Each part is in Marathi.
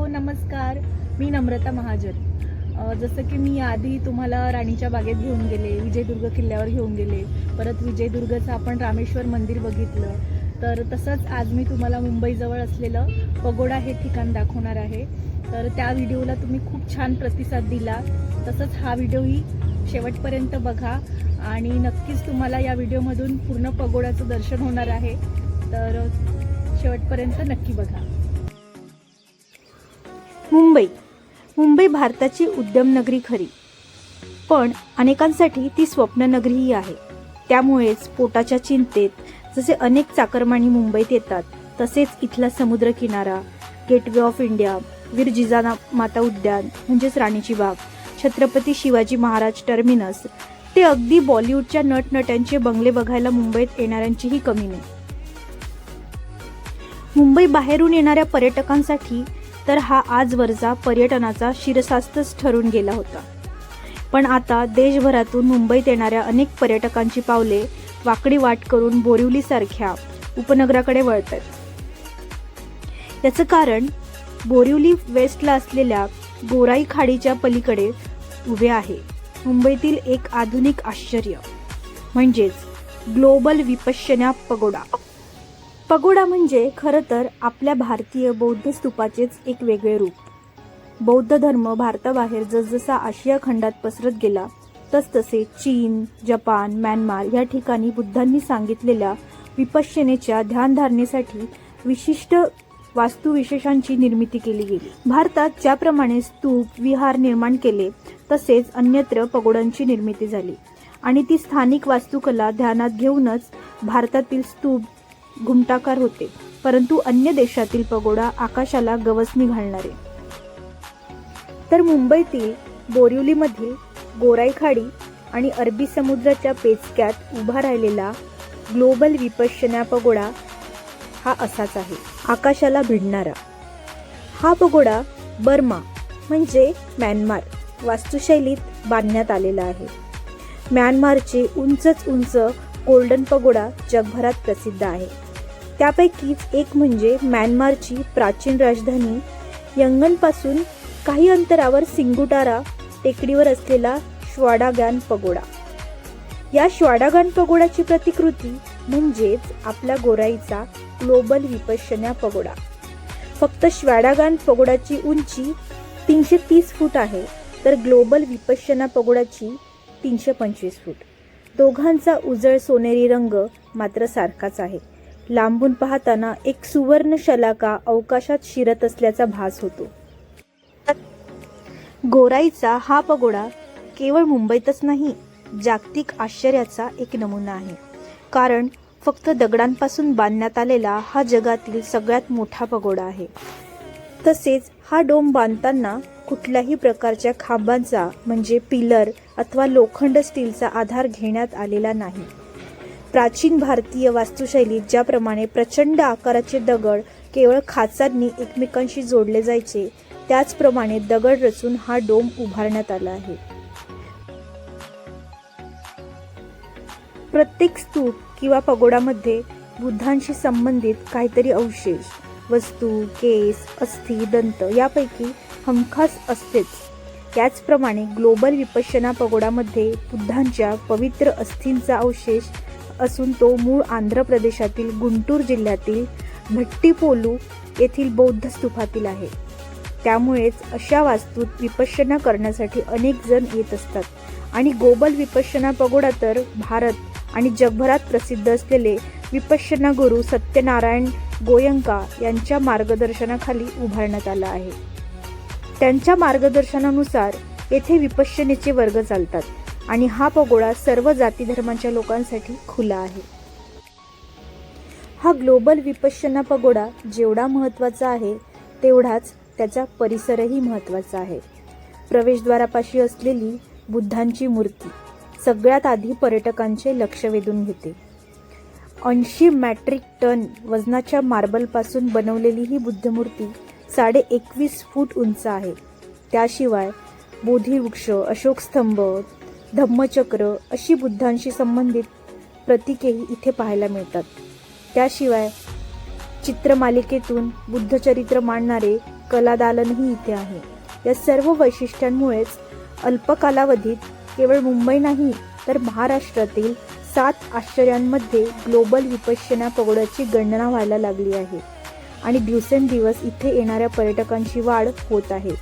नमस्कार. मी नम्रता महाजन. जसं की मी आधी तुम्हाला राणीच्या बागेत घेऊन गेले, विजयदुर्ग किल्ल्यावर घेऊन गेले, परत विजयदुर्गचं आपण रामेश्वर मंदिर बघितलं. तर तसंच आज मी तुम्हाला मुंबईजवळ असलेलं पगोडा हे ठिकाण दाखवणार आहे. तर त्या व्हिडिओला तुम्ही खूप छान प्रतिसाद दिला. तसंच हा व्हिडिओही शेवटपर्यंत बघा आणि नक्कीच तुम्हाला या व्हिडिओमधून पूर्ण पगोड्याचं दर्शन होणार आहे. तर शेवटपर्यंत नक्की बघा. मुंबई भारताची उद्यमनगरी खरी, पण अनेकांसाठी ती स्वप्ननगरीही आहे. त्यामुळेच पोटाच्या चिंतेत जसे अनेक चाकरमानी मुंबईत येतात, तसेच इथला समुद्रकिनारा, गेटवे ऑफ इंडिया, वीर जिजामाता उद्यान म्हणजेच राणीची बाग, छत्रपती शिवाजी महाराज टर्मिनस ते अगदी बॉलिवूडच्या नटनट्यांचे बंगले बघायला मुंबईत येणाऱ्यांचीही कमी नाही. मुंबई बाहेरून येणाऱ्या पर्यटकांसाठी तर हा आजवरचा पर्यटनाचा शिरसास्तच ठरून गेला होता. पण आता देशभरातून मुंबईत येणाऱ्या अनेक पर्यटकांची पावले वाकडी वाट करून बोरिवलीसारख्या उपनगराकडे वळत आहेत. याचं कारण बोरिवली वेस्टला असलेल्या गोराई खाडीच्या पलीकडे उभे आहे मुंबईतील एक आधुनिक आश्चर्य, म्हणजेच ग्लोबल विपश्यना पगोडा. पगोडा म्हणजे खरं तर आपल्या भारतीय बौद्ध स्तूपाचेच एक वेगळे रूप. बौद्ध धर्म भारताबाहेर जसजसा आशिया खंडात पसरत गेला, तसतसे चीन, जपान, म्यानमार या ठिकाणी बुद्धांनी सांगितलेल्या विपश्यनेच्या ध्यानधारणेसाठी विशिष्ट वास्तुविशेषांची निर्मिती केली गेली. भारतात ज्याप्रमाणे स्तूप, विहार निर्माण केले, तसेच अन्यत्र पगोडांची निर्मिती झाली आणि ती स्थानिक वास्तुकला ध्यानात घेऊनच भारतातील स्तूप घुमटाकार होते, परंतु अन्य देशातील पगोडा आकाशाला गवसणी घालणारे. तर मुंबईतील बोरिवलीमधील गोराई खाडी आणि अरबी समुद्राच्या पेचक्यात उभा राहिलेला ग्लोबल विपश्यना पगोडा हा असाच आहे, आकाशाला भिडणारा. हा पगोडा बर्मा म्हणजे म्यानमार वास्तुशैलीत बांधण्यात आलेला आहे. म्यानमारचे उंचच उंच गोल्डन पगोडा जगभरात प्रसिद्ध आहे. त्यापैकीच एक म्हणजे म्यानमारची प्राचीन राजधानी यंगनपासून काही अंतरावर सिंगुटारा टेकडीवर असलेला श्वाडागान पगोडा. या श्वाडागान पगोडाची प्रतिकृती म्हणजेच आपला गोराईचा ग्लोबल विपश्यना पगोडा. फक्त श्वाडागान पगोडाची उंची 330 फूट आहे, तर ग्लोबल विपश्यना पगोडाची 325 फूट. दोघांचा उजळ सोनेरी रंग मात्र सारखाच आहे. लांबून पाहताना एक सुवर्ण शलाका अवकाशात शिरत असल्याचा भास होतो. गोराईचा हा पगोडा केवळ मुंबईतच नाही, जागतिक आश्चर्याचा एक नमुना आहे. कारण फक्त दगडांपासून बांधण्यात आलेला हा जगातील सगळ्यात मोठा पगोडा आहे. तसेच हा डोम बांधताना कुठल्याही प्रकारच्या खांबांचा म्हणजे पिलर अथवा लोखंड स्टीलचा आधार घेण्यात आलेला नाही. प्राचीन भारतीय वास्तुशैलीत ज्याप्रमाणे प्रचंड आकाराचे दगड केवळ खाचांनी एकमेकांशी जोडले जायचे, त्याचप्रमाणे दगड रचून हा डोम उभारण्यात आला आहे. प्रत्येक स्तूप किंवा पगोडामध्ये बुद्धांशी संबंधित काहीतरी अवशेष, वस्तू, केस, अस्थि, दंत यापैकी हमखास असतेच. याचप्रमाणे ग्लोबल विपश्यना पगोडामध्ये बुद्धांच्या पवित्र अस्थींचा अवशेष असून तो मूळ आंध्र प्रदेशातील गुंटूर जिल्ह्यातील भट्टीपोलू येथील बौद्ध स्तूपातील आहे. त्यामुळेच अशा वास्तूत विपश्यना करण्यासाठी अनेक जण येत असतात. आणि ग्लोबल विपश्यना पगोडा तर भारत आणि जगभरात प्रसिद्ध असलेले विपश्यना गुरु सत्यनारायण गोयंका यांच्या मार्गदर्शनाखाली उभारण्यात आला आहे. त्यांच्या मार्गदर्शनानुसार येथे विपश्यनेचे वर्ग चालतात आणि हा पगोडा सर्व जाती धर्मांच्या लोकांसाठी खुला आहे. हा ग्लोबल विपश्यना पगोडा जेवढा महत्त्वाचा आहे, तेवढाच त्याचा परिसरही महत्त्वाचा आहे. प्रवेशद्वारापाशी असलेली बुद्धांची मूर्ती सगळ्यात आधी पर्यटकांचे लक्ष वेधून घेते. 80 मेट्रिक टन वजनाच्या मार्बलपासून बनवलेली ही बुद्धमूर्ती 21.5 फूट उंच आहे. त्याशिवाय बोधिवृक्ष, अशोकस्तंभ, धम्मचक्र अशी बुद्धांशी संबंधित प्रतीकेही इथे पाहायला मिळतात. त्याशिवाय चित्रमालिकेतून बुद्धचरित्र मांडणारे कलादालनही इथे आहे. या सर्व वैशिष्ट्यांमुळेच अल्प कालावधीत केवळ मुंबई नाही तर महाराष्ट्रातील 7 आश्चर्यांमध्ये ग्लोबल विपश्यना पगोडाची गणना व्हायला लागली आहे आणि दिवसेंदिवस इथे येणाऱ्या पर्यटकांची वाढ होत आहे.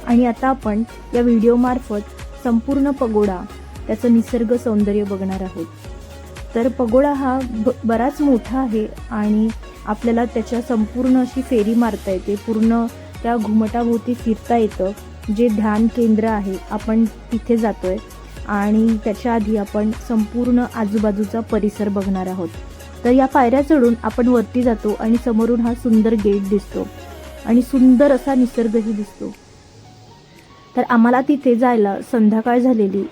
आणि आता आपण या व्हिडिओमार्फत संपूर्ण पगोडा त्याचं निसर्ग सौंदर्य बघणार आहोत. तर पगोडा हा बराच मोठा आहे आणि आपल्याला त्याच्या संपूर्ण अशी फेरी मारता येते, पूर्ण त्या घुमटाभोवती फिरता येतं. जे ध्यान केंद्र आहे आपण तिथे जातोय आणि त्याच्या आधी आपण संपूर्ण आजूबाजूचा परिसर बघणार आहोत. तर या पायऱ्या चढून आपण वरती जातो आणि समोरून हा सुंदर गेट दिसतो आणि सुंदर असा निसर्गही दिसतो. तर आम्हाला तिथे जायला संध्याकाळ झालेली,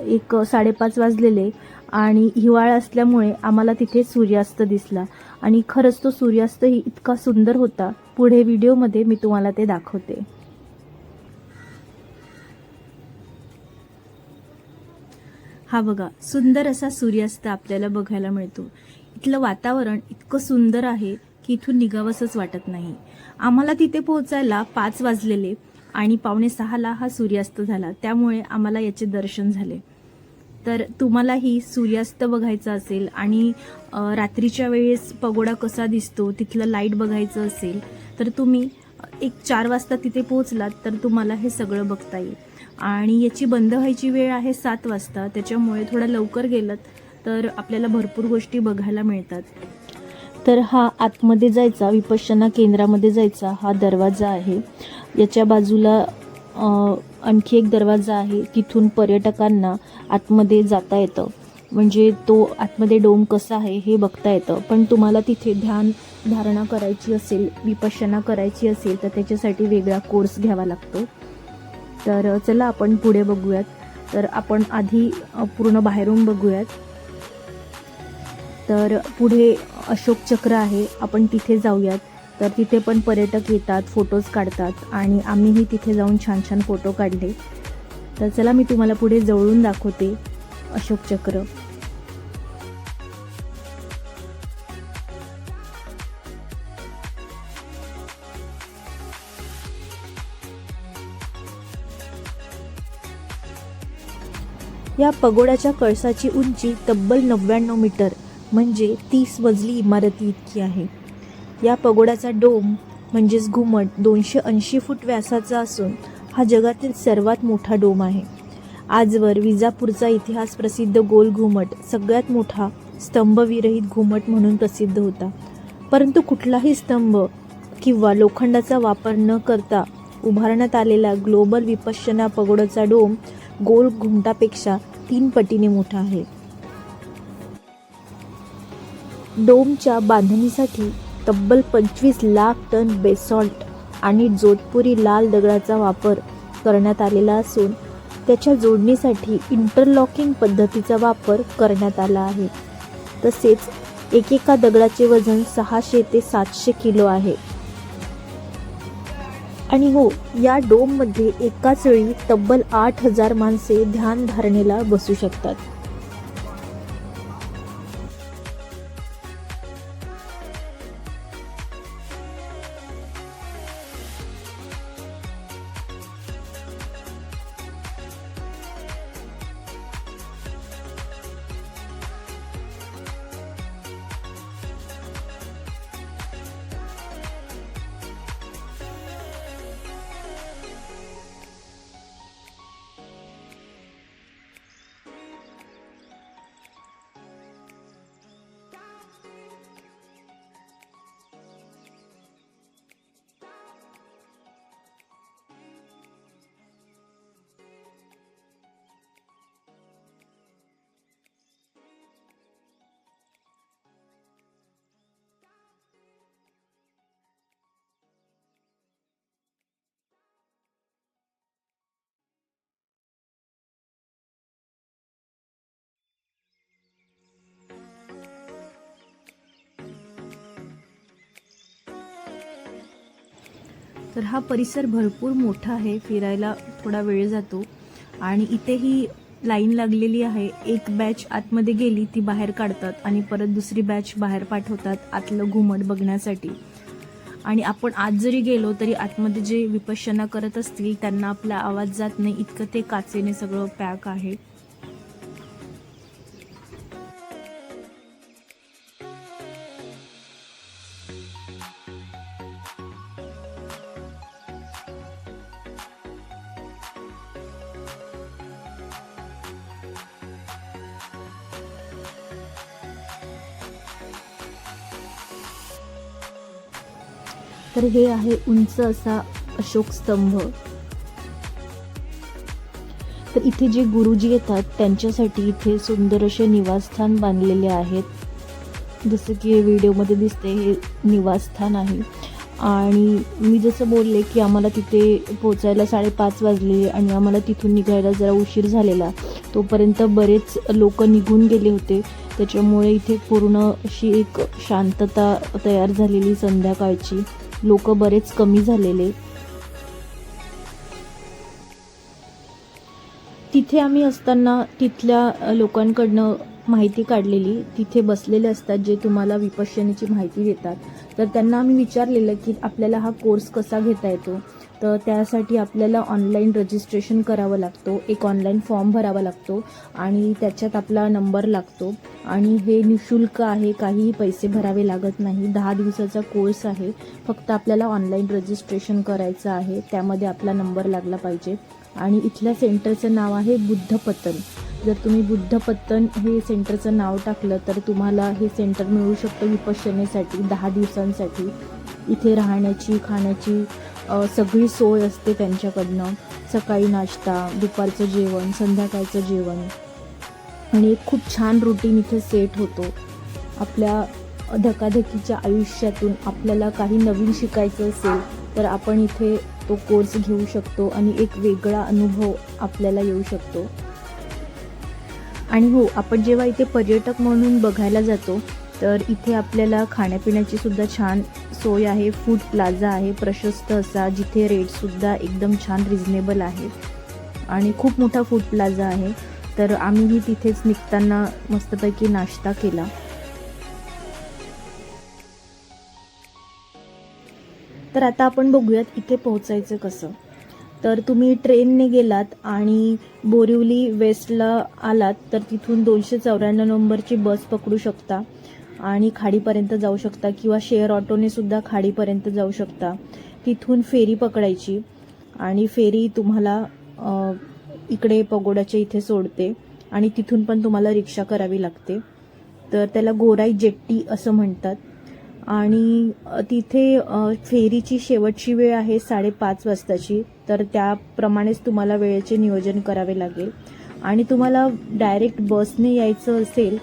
5:30 वाजलेले आणि हिवाळा असल्यामुळे आम्हाला तिथे सूर्यास्त दिसला आणि खरंच तो सूर्यास्तही इतका सुंदर होता. पुढे व्हिडिओमध्ये मी तुम्हाला ते दाखवते. हा बघा, सुंदर असा सूर्यास्त आपल्याला बघायला मिळतो. इथलं वातावरण इतकं सुंदर आहे की इथून निघावंसंच वाटत नाही. आम्हाला तिथे पोहोचायला 5 वाजलेले आणि 5:45 हा सूर्यास्त झाला, त्यामुळे आम्हाला याचे दर्शन झाले. तर तुम्हालाही सूर्यास्त बघायचा असेल आणि रात्रीच्या वेळेस पगोडा कसा दिसतो तिथलं लाईट बघायचं असेल तर तुम्ही 4 वाजता तिथे पोहोचलात तर तुम्हाला हे सगळं बघता येईल. आणि याची बंद व्हायची वेळ आहे 7 वाजता, त्याच्यामुळे थोडं लवकर गेलं तर आपल्याला भरपूर गोष्टी बघायला मिळतात. तर हा आतमध्ये जायचा, विपश्यना केंद्रामध्ये जायचा हा दरवाजा आहे. याच्या बाजूला आणखी एक दरवाजा आहे, तिथून पर्यटकांना आतमध्ये जाता येतं. म्हणजे तो आतमध्ये डोम कसा आहे हे बघता येतं. पण तुम्हाला तिथे ध्यान धारणा करायची असेल, विपश्यना करायची असेल तर त्याच्यासाठी वेगळा कोर्स घ्यावा लागतो. तर चला आपण पुढे बघूयात. तर आपण आधी पूर्ण बाहेरून बघूयात. तर पुढे अशोक चक्र आहे, आपण तिथे जाऊयात. तर तिथे पण पर्यटक येतात, फोटोज काढतात आणि आम्हीही तिथे जाऊन छान छान फोटो काढले. तर चला मी तुम्हाला पुढे जवळून दाखवते अशोक चक्र. या पगोड्याच्या कळसाची उंची तब्बल 99 मीटर म्हणजे 30 मजली इमारती इतकी आहे. या पगोड्याचा डोम म्हणजेच घुमट 280 फूट व्यासाचा असून हा जगातील सर्वात मोठा डोम आहे. आजवर विजापूरचा इतिहास प्रसिद्ध गोल घुमट सगळ्यात मोठा स्तंभविरहित घुमट म्हणून प्रसिद्ध होता. परंतु कुठलाही स्तंभ किंवा लोखंडाचा वापर न करता उभारण्यात आलेला ग्लोबल विपश्यना पगोडाचा डोम गोल घुमटापेक्षा 3 पटीने मोठा आहे. डोमच्या बांधणीसाठी तब्बल 25 लाख टन बेसॉल्ट आणि जोधपुरी लाल दगडाचा वापर करण्यात आलेला असून त्याच्या जोडणीसाठी इंटरलॉकिंग पद्धतीचा वापर करण्यात आला आहे. तसेच एकेका दगडाचे वजन 600 ते 700 किलो आहे. आणि हो, या डोममध्ये एकाच वेळी तब्बल 8000 माणसे ध्यान धारणेला बसू शकतात. तर हा परिसर भरपूर मोठा आहे, फिरायला थोडा वेळ जातो आणि इथेही लाईन लागलेली आहे. एक बॅच आतमध्ये गेली ती बाहेर काढतात आणि परत दुसरी बॅच बाहेर पाठवतात आतलं घुमट बघण्यासाठी. आणि आपण आज जरी गेलो तरी आतमध्ये जे विपश्यना करत असतील त्यांना आपला आवाज जात नाही, इतकं ते काचेने सगळं पॅक आहे. तर हे आहे उंच असा अशोक स्तंभ. तर इथे जे गुरुजी येतात त्यांच्यासाठी इथे सुंदर असे निवासस्थान बांधलेले आहेत. जसं की व्हिडिओमध्ये दिसते हे निवासस्थान आहे. आणि मी जसं बोलले की आम्हाला तिथे पोचायला 5:30 वाजले आणि आम्हाला तिथून निघायला जरा उशीर झालेला. तोपर्यंत बरेच लोक निघून गेले होते, त्याच्यामुळे इथे पूर्ण अशी एक शांतता तयार झालेली संध्याकाळची. लोक बरेच कमी झालेले. तिथे आम्ही असताना तिथल्या लोकांकडनं माहिती काढलेली. तिथे बसलेले असतात जे तुम्हाला विपश्यनेची माहिती देतात. तर त्यांना आम्ही विचारलेलं की आपल्याला हा कोर्स कसा घेता येतो. तर त्यासाठी आपल्याला ऑनलाईन रजिस्ट्रेशन करावं लागतो, एक ऑनलाईन फॉर्म भरावा लागतो आणि त्याच्यात आपला नंबर लागतो. आणि हे निशुल्क आहे, काहीही पैसे भरावे लागत नाही. 10 दिवसाचा कोर्स आहे. फक्त आपल्याला ऑनलाईन रजिस्ट्रेशन करायचं आहे, त्यामध्ये आपला नंबर लागला पाहिजे. आणि इथल्या सेंटरचं नाव आहे बुद्धपतन. जर तुम्ही बुद्धपतन हे सेंटरचं नाव टाकलं तर तुम्हाला हे सेंटर मिळू शकतं विपश्यनेसाठी 10 दिवसांसाठी. इथे राहण्याची, खाण्याची सगळी सोय असते त्यांच्याकडनं. सकाळी नाश्ता, दुपारचं जेवण, संध्याकाळचं जेवण आणि एक खूप छान रुटीन इथे सेट होतो. आपल्या धकाधकीच्या आयुष्यातून आपल्याला काही नवीन शिकायचं असेल तर आपण इथे तो कोर्स घेऊ शकतो आणि एक वेगळा अनुभव आपल्याला येऊ शकतो. आणि हो, आपण जेव्हा इथे पर्यटक म्हणून बघायला जातो तर इथे आपल्याला खाण्यापिण्याची सुद्धा छान सोय आहे. फूड प्लाझा आहे प्रशस्त असा, जिथे रेटसुद्धा एकदम छान रिझनेबल आहे आणि खूप मोठा फूड प्लाझा आहे. तर आम्हीही तिथेच निघताना मस्तपैकी नाश्ता केला. तर आता आपण बघूयात इथे पोहोचायचं कसं. तर तुम्ही ट्रेनने गेलात आणि बोरिवली वेस्टला आलात तर तिथून 294 नंबरची बस पकडू शकता आणि खाडीपर्यंत जाऊ शकता किंवा शेअर ऑटोने सुद्धा खाडीपर्यंत जाऊ शकता. तिथून फेरी पकडायची आणि फेरी तुम्हाला इकडे पगोड्याच्या इथे सोडते आणि तिथून पण तुम्हाला रिक्षा करावी लागते. तर त्याला गोराई जेट्टी असं म्हणतात. आणि तिथे फेरीची शेवटची वेळ आहे 5:30 वाजताची. तर त्याप्रमाणेच तुम्हाला वेळेचे नियोजन करावे लागेल. आणि तुम्हाला डायरेक्ट बसने यायचं असेल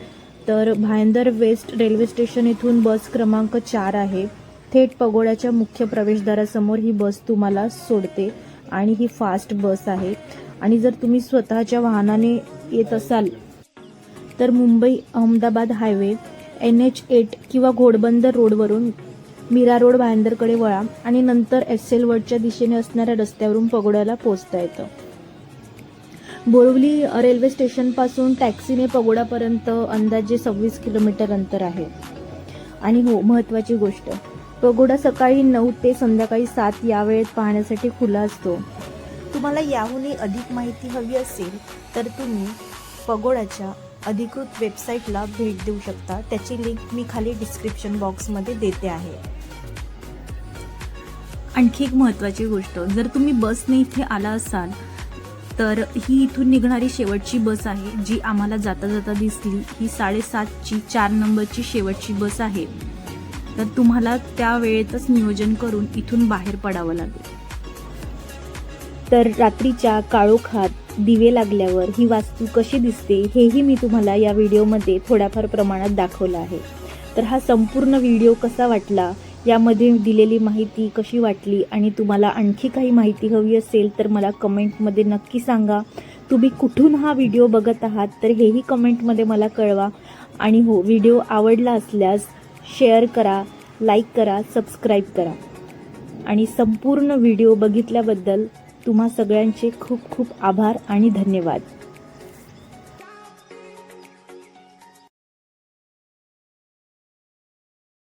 तर भायंदर वेस्ट रेल्वे स्टेशन इथून बस क्रमांक 4 आहे. थेट पगोड्याच्या मुख्य प्रवेशद्वारासमोर ही बस तुम्हाला सोडते आणि ही फास्ट बस आहे. आणि जर तुम्ही स्वतःच्या वाहनाने येत असाल तर मुंबई अहमदाबाद हायवे NH8 किंवा घोडबंदर रोडवरून मीरा रोड भायंदरकडे वळा आणि नंतर SL वडच्या दिशेने असणाऱ्या रस्त्यावरून पगोड्याला पोहोचता येतं. बोरिवली रेल्वे स्टेशनपासून टॅक्सीने पगोडापर्यंत अंदाजे 26 किलोमीटर अंतर आहे. आणि हो, महत्त्वाची गोष्ट, पगोडा सकाळी 9 ते संध्याकाळी 7 या वेळेत पाहण्यासाठी खुला असतो. तुम्हाला याहूनही अधिक माहिती हवी असेल तर तुम्ही पगोडाच्या अधिकृत वेबसाईटला भेट देऊ शकता. त्याची लिंक मी खाली डिस्क्रिप्शन बॉक्समध्ये देते आहे. आणखी एक महत्त्वाची गोष्ट, जर तुम्ही बसने इथे आला असाल तर ही इथून निघणारी शेवटची बस आहे, जी आम्हाला जाता जाता दिसली. ही 7:30ची 4 नंबरची शेवटची बस आहे. तर तुम्हाला त्या वेळेतच नियोजन करून इथून बाहेर पडावं लागेल. तर रात्रीच्या काळोखात दिवे लागल्यावर ही वास्तू कशी दिसते हेही मी तुम्हाला या व्हिडिओमध्ये थोड्याफार प्रमाणात दाखवलं आहे. तर हा संपूर्ण व्हिडिओ कसा वाटला, यामध्ये दिलेली माहिती कशी वाटली आणि तुम्हाला आणखी काही माहिती हवी असेल तर मला कमेंटमध्ये नक्की सांगा. तुम्ही कुठून हा व्हिडिओ बघत आहात तर हेही कमेंटमध्ये मला कळवा. आणि हो, व्हिडिओ आवडला असल्यास शेअर करा, लाईक करा, सबस्क्राईब करा. आणि संपूर्ण व्हिडिओ बघितल्याबद्दल तुम्हा सगळ्यांचे खूप खूप आभार आणि धन्यवाद.